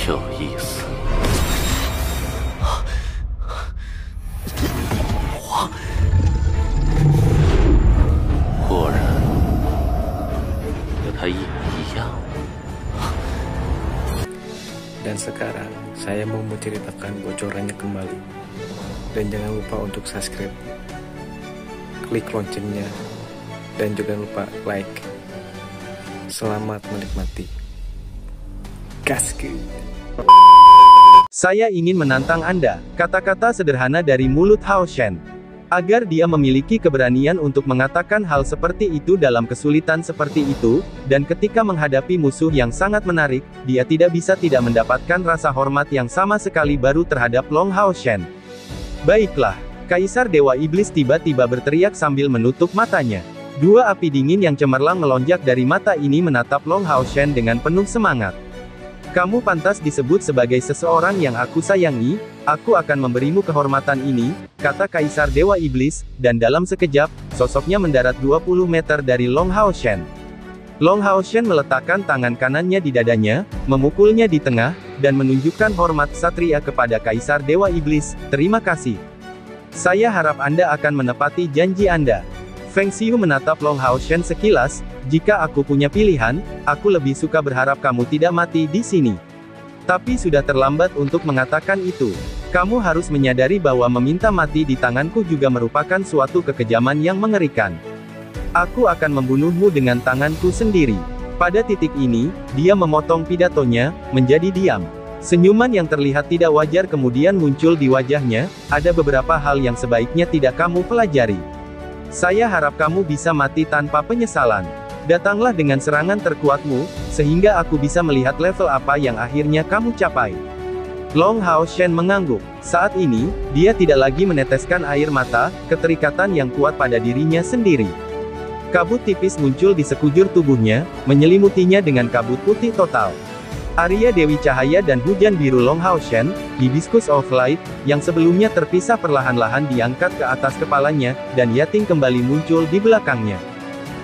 有意思。果然和他一模一样。Dan sekarang saya mau menceritakan bocorannya kembali. Dan jangan lupa untuk subscribe, klik loncengnya, dan juga lupa like. Selamat menikmati. Gaskeun. Saya ingin menantang Anda, kata-kata sederhana dari mulut Hao Shen. Agar dia memiliki keberanian untuk mengatakan hal seperti itu dalam kesulitan seperti itu, dan ketika menghadapi musuh yang sangat menarik, dia tidak bisa tidak mendapatkan rasa hormat yang sama sekali baru terhadap Long Hao Shen. Baiklah, Kaisar Dewa Iblis tiba-tiba berteriak sambil menutup matanya. Dua api dingin yang cemerlang melonjak dari mata ini menatap Long Hao Shen dengan penuh semangat. Kamu pantas disebut sebagai seseorang yang aku sayangi, aku akan memberimu kehormatan ini, kata Kaisar Dewa Iblis, dan dalam sekejap, sosoknya mendarat 20 meter dari Long Hao Shen. Long Hao Shen meletakkan tangan kanannya di dadanya, memukulnya di tengah, dan menunjukkan hormat satria kepada Kaisar Dewa Iblis, terima kasih. Saya harap Anda akan menepati janji Anda. Feng Xiu menatap Long Hao Shen sekilas, jika aku punya pilihan, aku lebih suka berharap kamu tidak mati di sini. Tapi sudah terlambat untuk mengatakan itu. Kamu harus menyadari bahwa meminta mati di tanganku juga merupakan suatu kekejaman yang mengerikan. Aku akan membunuhmu dengan tanganku sendiri. Pada titik ini, dia memotong pidatonya, menjadi diam. Senyuman yang terlihat tidak wajar kemudian muncul di wajahnya, ada beberapa hal yang sebaiknya tidak kamu pelajari. Saya harap kamu bisa mati tanpa penyesalan. Datanglah dengan serangan terkuatmu, sehingga aku bisa melihat level apa yang akhirnya kamu capai. Long Hao Shen mengangguk. Saat ini, dia tidak lagi meneteskan air mata, keterikatan yang kuat pada dirinya sendiri. Kabut tipis muncul di sekujur tubuhnya, menyelimutinya dengan kabut putih total. Arya Dewi Cahaya dan hujan biru Long Hao Shen, Hibiscus of Light, yang sebelumnya terpisah perlahan-lahan diangkat ke atas kepalanya, dan Yating kembali muncul di belakangnya.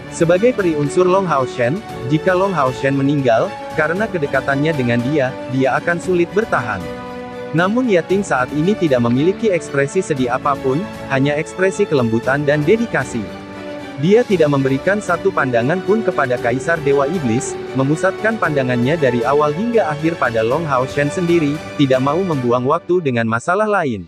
Sebagai peri unsur Long Hao Shen, jika Long Hao Shen meninggal, karena kedekatannya dengan dia akan sulit bertahan. Namun Yating saat ini tidak memiliki ekspresi sedih apapun, hanya ekspresi kelembutan dan dedikasi. Dia tidak memberikan satu pandangan pun kepada Kaisar Dewa Iblis, memusatkan pandangannya dari awal hingga akhir pada Long Hao Shen sendiri, tidak mau membuang waktu dengan masalah lain.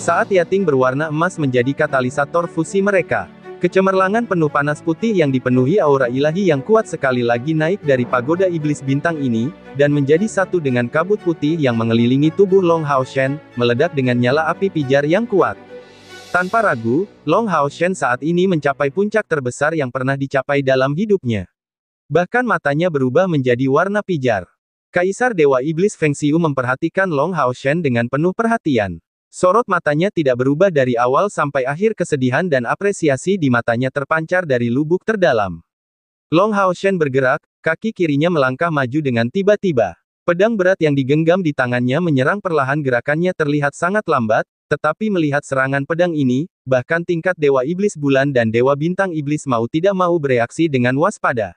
Saat Yating berwarna emas menjadi katalisator fusi mereka, kecemerlangan penuh panas putih yang dipenuhi aura ilahi yang kuat sekali lagi naik dari pagoda iblis bintang ini, dan menjadi satu dengan kabut putih yang mengelilingi tubuh Long Hao Shen, meledak dengan nyala api pijar yang kuat. Tanpa ragu, Long Hao Shen saat ini mencapai puncak terbesar yang pernah dicapai dalam hidupnya. Bahkan matanya berubah menjadi warna pijar. Kaisar Dewa Iblis Feng Xiu memperhatikan Long Hao Shen dengan penuh perhatian. Sorot matanya tidak berubah dari awal sampai akhir, kesedihan dan apresiasi di matanya terpancar dari lubuk terdalam. Long Hao Shen bergerak, kaki kirinya melangkah maju dengan tiba-tiba. Pedang berat yang digenggam di tangannya menyerang perlahan, gerakannya terlihat sangat lambat, tetapi melihat serangan pedang ini, bahkan tingkat Dewa Iblis Bulan dan Dewa Bintang Iblis mau tidak mau bereaksi dengan waspada.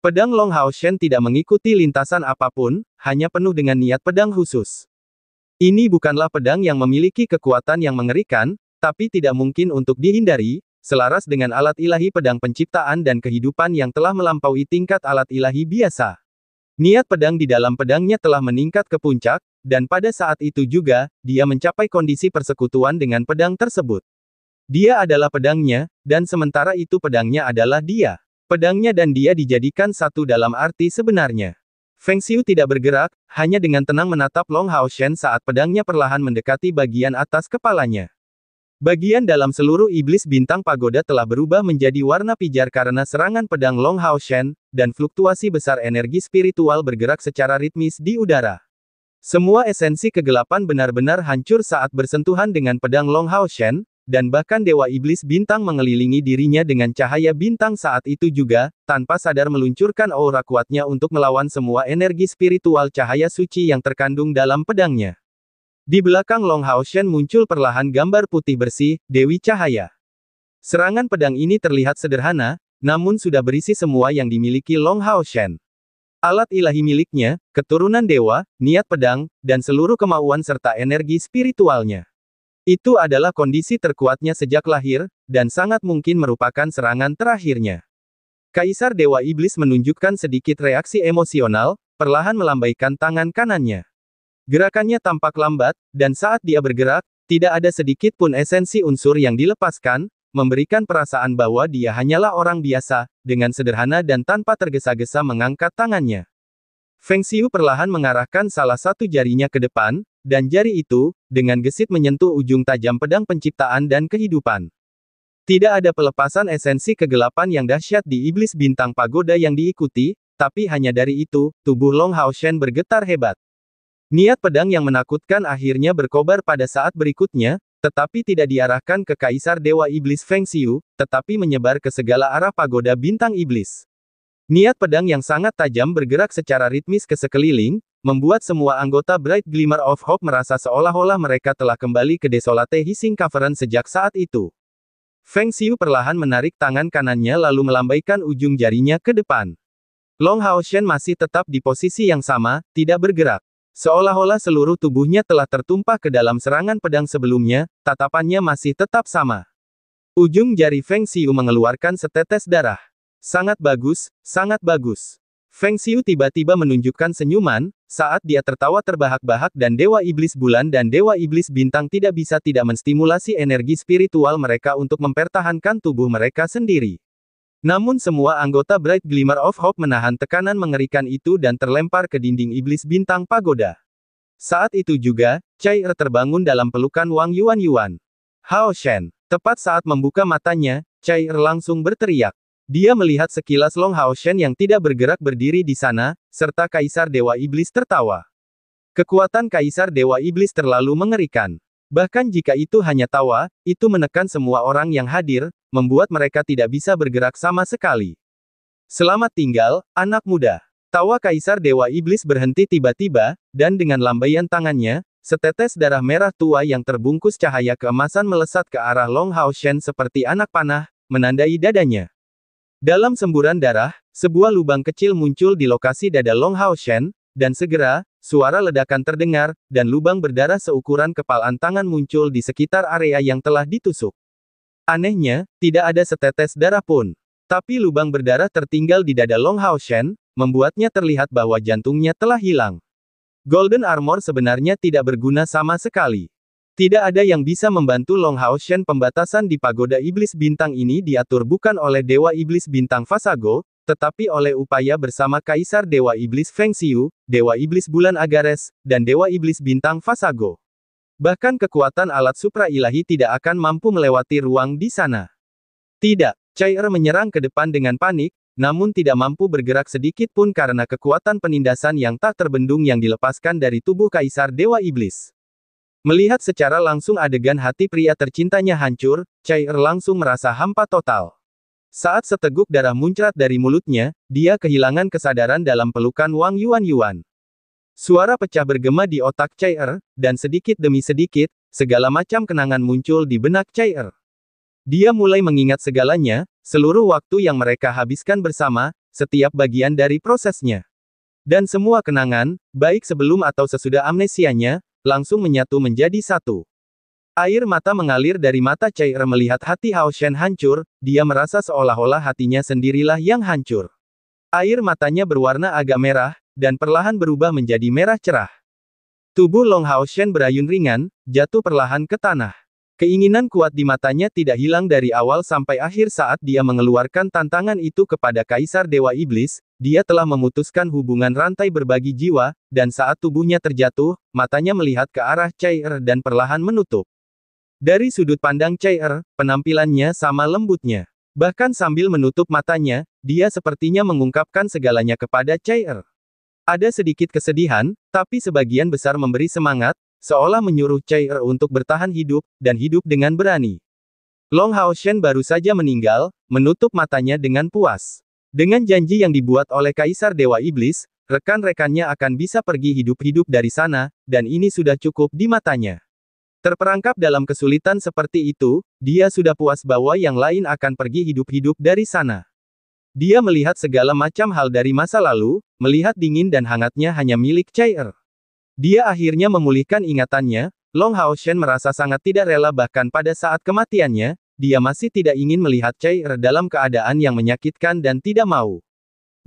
Pedang Long Hao Shen tidak mengikuti lintasan apapun, hanya penuh dengan niat pedang khusus. Ini bukanlah pedang yang memiliki kekuatan yang mengerikan, tapi tidak mungkin untuk dihindari, selaras dengan alat ilahi pedang penciptaan dan kehidupan yang telah melampaui tingkat alat ilahi biasa. Niat pedang di dalam pedangnya telah meningkat ke puncak, dan pada saat itu juga, dia mencapai kondisi persekutuan dengan pedang tersebut. Dia adalah pedangnya, dan sementara itu pedangnya adalah dia. Pedangnya dan dia dijadikan satu dalam arti sebenarnya. Feng Xiu tidak bergerak, hanya dengan tenang menatap Long Hao Shen saat pedangnya perlahan mendekati bagian atas kepalanya. Bagian dalam seluruh iblis bintang pagoda telah berubah menjadi warna pijar karena serangan pedang Long Hao Shen, dan fluktuasi besar energi spiritual bergerak secara ritmis di udara. Semua esensi kegelapan benar-benar hancur saat bersentuhan dengan pedang Long Hao Shen, dan bahkan Dewa Iblis Bintang mengelilingi dirinya dengan cahaya bintang saat itu juga, tanpa sadar meluncurkan aura kuatnya untuk melawan semua energi spiritual cahaya suci yang terkandung dalam pedangnya. Di belakang Long Hao Shen muncul perlahan gambar putih bersih, Dewi Cahaya. Serangan pedang ini terlihat sederhana, namun sudah berisi semua yang dimiliki Long Hao Shen. Alat ilahi miliknya, keturunan dewa, niat pedang, dan seluruh kemauan serta energi spiritualnya. Itu adalah kondisi terkuatnya sejak lahir, dan sangat mungkin merupakan serangan terakhirnya. Kaisar Dewa Iblis menunjukkan sedikit reaksi emosional, perlahan melambaikan tangan kanannya. Gerakannya tampak lambat, dan saat dia bergerak, tidak ada sedikit pun esensi unsur yang dilepaskan, memberikan perasaan bahwa dia hanyalah orang biasa, dengan sederhana dan tanpa tergesa-gesa mengangkat tangannya. Feng Xiu perlahan mengarahkan salah satu jarinya ke depan, dan jari itu, dengan gesit menyentuh ujung tajam pedang penciptaan dan kehidupan. Tidak ada pelepasan esensi kegelapan yang dahsyat di iblis bintang pagoda yang diikuti, tapi hanya dari itu, tubuh Long Haoshen bergetar hebat. Niat pedang yang menakutkan akhirnya berkobar pada saat berikutnya, tetapi tidak diarahkan ke Kaisar Dewa Iblis Feng Xiu, tetapi menyebar ke segala arah pagoda bintang iblis. Niat pedang yang sangat tajam bergerak secara ritmis ke sekeliling, membuat semua anggota Bright Glimmer of Hope merasa seolah-olah mereka telah kembali ke Desolate Hissing Cavern sejak saat itu. Feng Xiu perlahan menarik tangan kanannya lalu melambaikan ujung jarinya ke depan. Long Haoshen masih tetap di posisi yang sama, tidak bergerak. Seolah-olah seluruh tubuhnya telah tertumpah ke dalam serangan pedang sebelumnya, tatapannya masih tetap sama. Ujung jari Feng Xiu mengeluarkan setetes darah. Sangat bagus, sangat bagus. Feng Xiu tiba-tiba menunjukkan senyuman, saat dia tertawa terbahak-bahak dan Dewa Iblis Bulan dan Dewa Iblis Bintang tidak bisa tidak menstimulasi energi spiritual mereka untuk mempertahankan tubuh mereka sendiri. Namun semua anggota Bright Glimmer of Hope menahan tekanan mengerikan itu dan terlempar ke dinding iblis bintang pagoda. Saat itu juga, Chai Er terbangun dalam pelukan Wang Yuan. Haoshen. Tepat saat membuka matanya, Chai Er langsung berteriak. Dia melihat sekilas Long Haoshen yang tidak bergerak berdiri di sana, serta Kaisar Dewa Iblis tertawa. Kekuatan Kaisar Dewa Iblis terlalu mengerikan. Bahkan jika itu hanya tawa, itu menekan semua orang yang hadir, membuat mereka tidak bisa bergerak sama sekali. Selamat tinggal, anak muda. Tawa Kaisar Dewa Iblis berhenti tiba-tiba, dan dengan lambaian tangannya, setetes darah merah tua yang terbungkus cahaya keemasan melesat ke arah Long Haoshen seperti anak panah, menandai dadanya. Dalam semburan darah, sebuah lubang kecil muncul di lokasi dada Long Haoshen, dan segera, suara ledakan terdengar, dan lubang berdarah seukuran kepalan tangan muncul di sekitar area yang telah ditusuk. Anehnya, tidak ada setetes darah pun. Tapi lubang berdarah tertinggal di dada Long Haoshen, membuatnya terlihat bahwa jantungnya telah hilang. Golden Armor sebenarnya tidak berguna sama sekali. Tidak ada yang bisa membantu Long Haoshen. Pembatasan di pagoda iblis bintang ini diatur bukan oleh Dewa Iblis Bintang Vasago, tetapi oleh upaya bersama Kaisar Dewa Iblis Feng Xiu, Dewa Iblis Bulan Agares, dan Dewa Iblis Bintang Vasago. Bahkan kekuatan alat supra ilahi tidak akan mampu melewati ruang di sana. Tidak, Chai Er menyerang ke depan dengan panik, namun tidak mampu bergerak sedikit pun karena kekuatan penindasan yang tak terbendung yang dilepaskan dari tubuh Kaisar Dewa Iblis. Melihat secara langsung adegan hati pria tercintanya hancur, Chai Er langsung merasa hampa total. Saat seteguk darah muncrat dari mulutnya, dia kehilangan kesadaran dalam pelukan Wang Yuan. Suara pecah bergema di otak Chai Er, dan sedikit demi sedikit, segala macam kenangan muncul di benak Chai Er. Dia mulai mengingat segalanya, seluruh waktu yang mereka habiskan bersama, setiap bagian dari prosesnya. Dan semua kenangan, baik sebelum atau sesudah amnesianya, langsung menyatu menjadi satu. Air mata mengalir dari mata Chai Er melihat hati Haoshen hancur, dia merasa seolah-olah hatinya sendirilah yang hancur. Air matanya berwarna agak merah, dan perlahan berubah menjadi merah cerah. Tubuh Long Haoshen berayun ringan, jatuh perlahan ke tanah. Keinginan kuat di matanya tidak hilang dari awal sampai akhir saat dia mengeluarkan tantangan itu kepada Kaisar Dewa Iblis, dia telah memutuskan hubungan rantai berbagi jiwa, dan saat tubuhnya terjatuh, matanya melihat ke arah Chai Er dan perlahan menutup. Dari sudut pandang Chai Er, penampilannya sama lembutnya. Bahkan sambil menutup matanya, dia sepertinya mengungkapkan segalanya kepada Chai Er. Ada sedikit kesedihan, tapi sebagian besar memberi semangat, seolah menyuruh Chai Er untuk bertahan hidup, dan hidup dengan berani. Long Haoshen baru saja meninggal, menutup matanya dengan puas. Dengan janji yang dibuat oleh Kaisar Dewa Iblis, rekan-rekannya akan bisa pergi hidup-hidup dari sana, dan ini sudah cukup di matanya. Terperangkap dalam kesulitan seperti itu, dia sudah puas bahwa yang lain akan pergi hidup-hidup dari sana. Dia melihat segala macam hal dari masa lalu, melihat dingin dan hangatnya hanya milik Chai-Er. Dia akhirnya memulihkan ingatannya. Long Hao Shen merasa sangat tidak rela, bahkan pada saat kematiannya, dia masih tidak ingin melihat Chai-Er dalam keadaan yang menyakitkan dan tidak mau.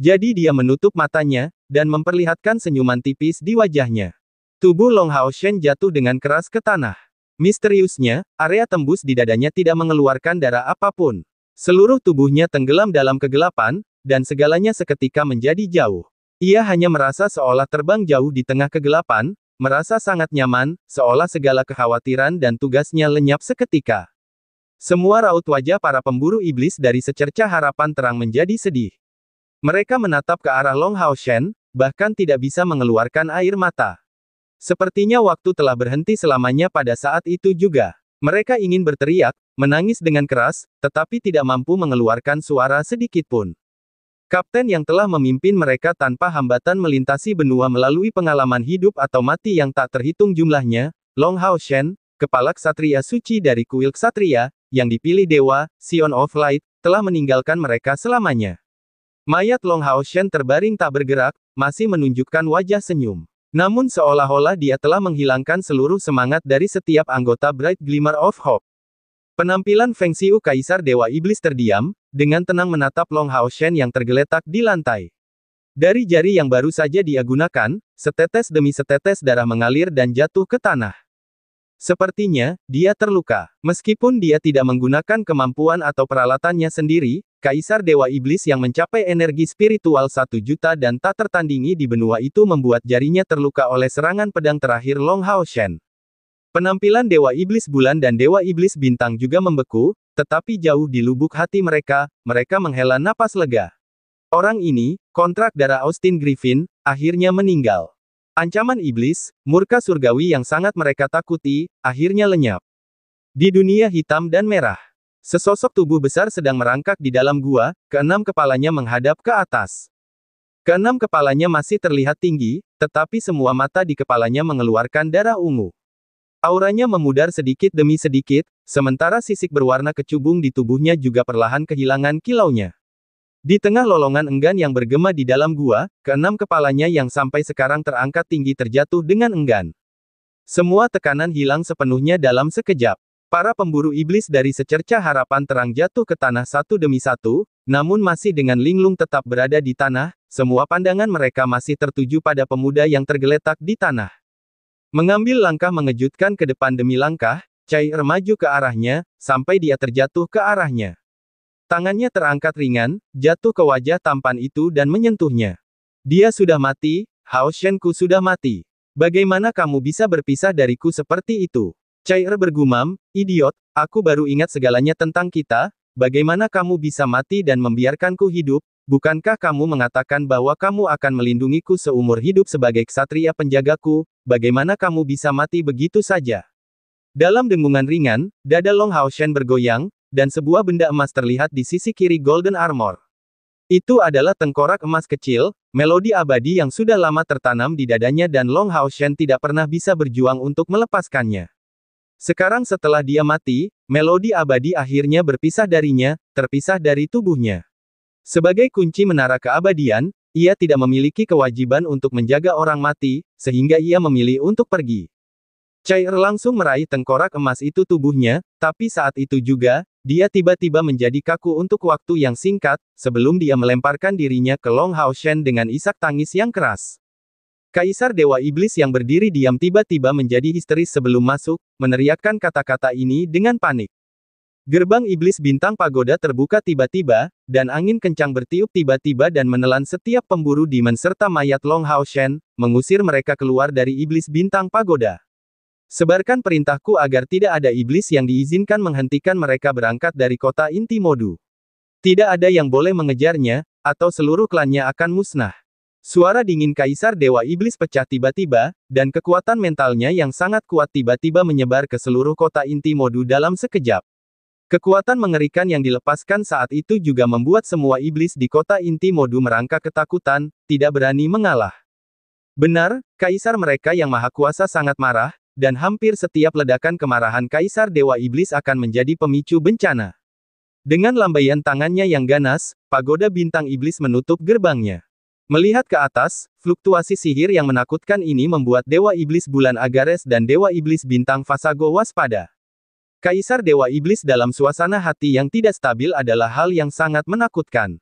Jadi dia menutup matanya, dan memperlihatkan senyuman tipis di wajahnya. Tubuh Long Hao Shen jatuh dengan keras ke tanah. Misteriusnya, area tembus di dadanya tidak mengeluarkan darah apapun. Seluruh tubuhnya tenggelam dalam kegelapan, dan segalanya seketika menjadi jauh. Ia hanya merasa seolah terbang jauh di tengah kegelapan, merasa sangat nyaman, seolah segala kekhawatiran dan tugasnya lenyap seketika. Semua raut wajah para pemburu iblis dari secercah harapan terang menjadi sedih. Mereka menatap ke arah Long Hao Shen, bahkan tidak bisa mengeluarkan air mata. Sepertinya waktu telah berhenti selamanya pada saat itu juga. Mereka ingin berteriak, menangis dengan keras, tetapi tidak mampu mengeluarkan suara sedikit pun. Kapten yang telah memimpin mereka tanpa hambatan melintasi benua melalui pengalaman hidup atau mati yang tak terhitung jumlahnya, Long Hao Shen, kepala ksatria suci dari kuil ksatria, yang dipilih dewa, Sion of Light, telah meninggalkan mereka selamanya. Mayat Long Hao Shen terbaring tak bergerak, masih menunjukkan wajah senyum. Namun seolah-olah dia telah menghilangkan seluruh semangat dari setiap anggota Bright Glimmer of Hope. Penampilan Feng Xiu Kaisar Dewa Iblis terdiam, dengan tenang menatap Long Hao Shen yang tergeletak di lantai. Dari jari yang baru saja dia gunakan, setetes demi setetes darah mengalir dan jatuh ke tanah. Sepertinya, dia terluka. Meskipun dia tidak menggunakan kemampuan atau peralatannya sendiri, Kaisar Dewa Iblis yang mencapai energi spiritual 1 juta dan tak tertandingi di benua itu membuat jarinya terluka oleh serangan pedang terakhir Long Hao Shen. Penampilan Dewa Iblis Bulan dan Dewa Iblis Bintang juga membeku, tetapi jauh di lubuk hati mereka, mereka menghela napas lega. Orang ini, kontrak darah Austin Griffin, akhirnya meninggal. Ancaman iblis, murka surgawi yang sangat mereka takuti, akhirnya lenyap. Di dunia hitam dan merah, sesosok tubuh besar sedang merangkak di dalam gua, keenam kepalanya menghadap ke atas. Keenam kepalanya masih terlihat tinggi, tetapi semua mata di kepalanya mengeluarkan darah ungu. Auranya memudar sedikit demi sedikit, sementara sisik berwarna kecubung di tubuhnya juga perlahan kehilangan kilaunya. Di tengah lolongan enggan yang bergema di dalam gua, keenam kepalanya yang sampai sekarang terangkat tinggi terjatuh dengan enggan. Semua tekanan hilang sepenuhnya dalam sekejap. Para pemburu iblis dari secercah harapan terang jatuh ke tanah satu demi satu, namun masih dengan linglung tetap berada di tanah, semua pandangan mereka masih tertuju pada pemuda yang tergeletak di tanah. Mengambil langkah mengejutkan ke depan demi langkah, Chai-Er maju ke arahnya, sampai dia terjatuh ke arahnya. Tangannya terangkat ringan, jatuh ke wajah tampan itu dan menyentuhnya. Dia sudah mati, Hao Shen-ku sudah mati. Bagaimana kamu bisa berpisah dariku seperti itu? Chai-Er bergumam, idiot, aku baru ingat segalanya tentang kita, bagaimana kamu bisa mati dan membiarkanku hidup? Bukankah kamu mengatakan bahwa kamu akan melindungiku seumur hidup sebagai ksatria penjagaku, bagaimana kamu bisa mati begitu saja? Dalam dengungan ringan, dada Long Hao Shen bergoyang, dan sebuah benda emas terlihat di sisi kiri Golden Armor. Itu adalah tengkorak emas kecil, melodi abadi yang sudah lama tertanam di dadanya dan Long Hao Shen tidak pernah bisa berjuang untuk melepaskannya. Sekarang setelah dia mati, melodi abadi akhirnya berpisah darinya, terpisah dari tubuhnya. Sebagai kunci menara keabadian, ia tidak memiliki kewajiban untuk menjaga orang mati, sehingga ia memilih untuk pergi. Chai-Er langsung meraih tengkorak emas itu tubuhnya, tapi saat itu juga, dia tiba-tiba menjadi kaku untuk waktu yang singkat, sebelum dia melemparkan dirinya ke Long Hao Shen dengan isak tangis yang keras. Kaisar Dewa Iblis yang berdiri diam tiba-tiba menjadi histeris sebelum masuk, meneriakkan kata-kata ini dengan panik. Gerbang Iblis Bintang Pagoda terbuka tiba-tiba, dan angin kencang bertiup tiba-tiba dan menelan setiap pemburu demon serta mayat Long Hao Shen, mengusir mereka keluar dari Iblis Bintang Pagoda. Sebarkan perintahku agar tidak ada iblis yang diizinkan menghentikan mereka berangkat dari kota inti Modu. Tidak ada yang boleh mengejarnya, atau seluruh klannya akan musnah. Suara dingin Kaisar Dewa Iblis pecah tiba-tiba, dan kekuatan mentalnya yang sangat kuat tiba-tiba menyebar ke seluruh kota inti Modu dalam sekejap. Kekuatan mengerikan yang dilepaskan saat itu juga membuat semua iblis di kota inti Modu merangkak ketakutan, tidak berani mengalah. Benar, Kaisar mereka yang maha kuasa sangat marah, dan hampir setiap ledakan kemarahan Kaisar Dewa Iblis akan menjadi pemicu bencana. Dengan lambaian tangannya yang ganas, pagoda bintang iblis menutup gerbangnya. Melihat ke atas, fluktuasi sihir yang menakutkan ini membuat Dewa Iblis Bulan Agares dan Dewa Iblis Bintang Fasago waspada. Kaisar Dewa Iblis dalam suasana hati yang tidak stabil adalah hal yang sangat menakutkan.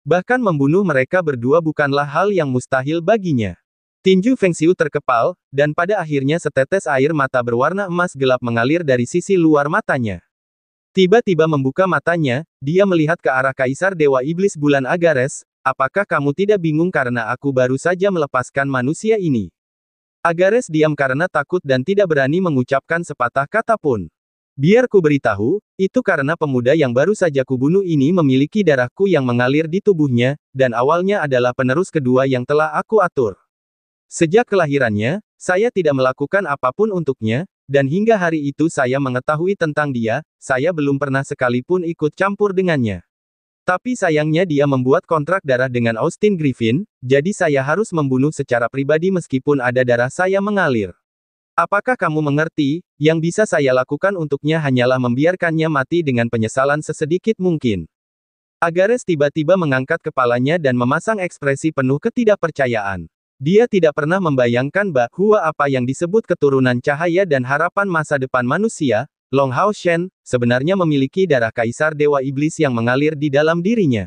Bahkan membunuh mereka berdua bukanlah hal yang mustahil baginya. Tinju Fengxiu terkepal, dan pada akhirnya setetes air mata berwarna emas gelap mengalir dari sisi luar matanya. Tiba-tiba membuka matanya, dia melihat ke arah Kaisar Dewa Iblis Bulan Agares. Apakah kamu tidak bingung karena aku baru saja melepaskan manusia ini? Agares diam karena takut dan tidak berani mengucapkan sepatah kata pun. Biar ku beritahu, itu karena pemuda yang baru saja kubunuh ini memiliki darahku yang mengalir di tubuhnya, dan awalnya adalah penerus kedua yang telah aku atur. Sejak kelahirannya, saya tidak melakukan apapun untuknya, dan hingga hari itu saya mengetahui tentang dia, saya belum pernah sekalipun ikut campur dengannya. Tapi sayangnya dia membuat kontrak darah dengan Austin Griffin, jadi saya harus membunuh secara pribadi meskipun ada darah saya mengalir. Apakah kamu mengerti, yang bisa saya lakukan untuknya hanyalah membiarkannya mati dengan penyesalan sesedikit mungkin. Agares tiba-tiba mengangkat kepalanya dan memasang ekspresi penuh ketidakpercayaan. Dia tidak pernah membayangkan bahwa apa yang disebut keturunan cahaya dan harapan masa depan manusia, Long Hao Shen, sebenarnya memiliki darah Kaisar Dewa Iblis yang mengalir di dalam dirinya.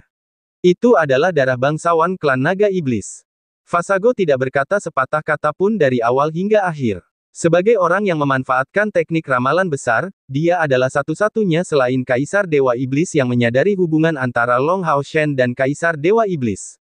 Itu adalah darah bangsawan klan Naga Iblis. Fasago tidak berkata sepatah kata pun dari awal hingga akhir. Sebagai orang yang memanfaatkan teknik ramalan besar, dia adalah satu-satunya selain Kaisar Dewa Iblis yang menyadari hubungan antara Long Hao Shen dan Kaisar Dewa Iblis.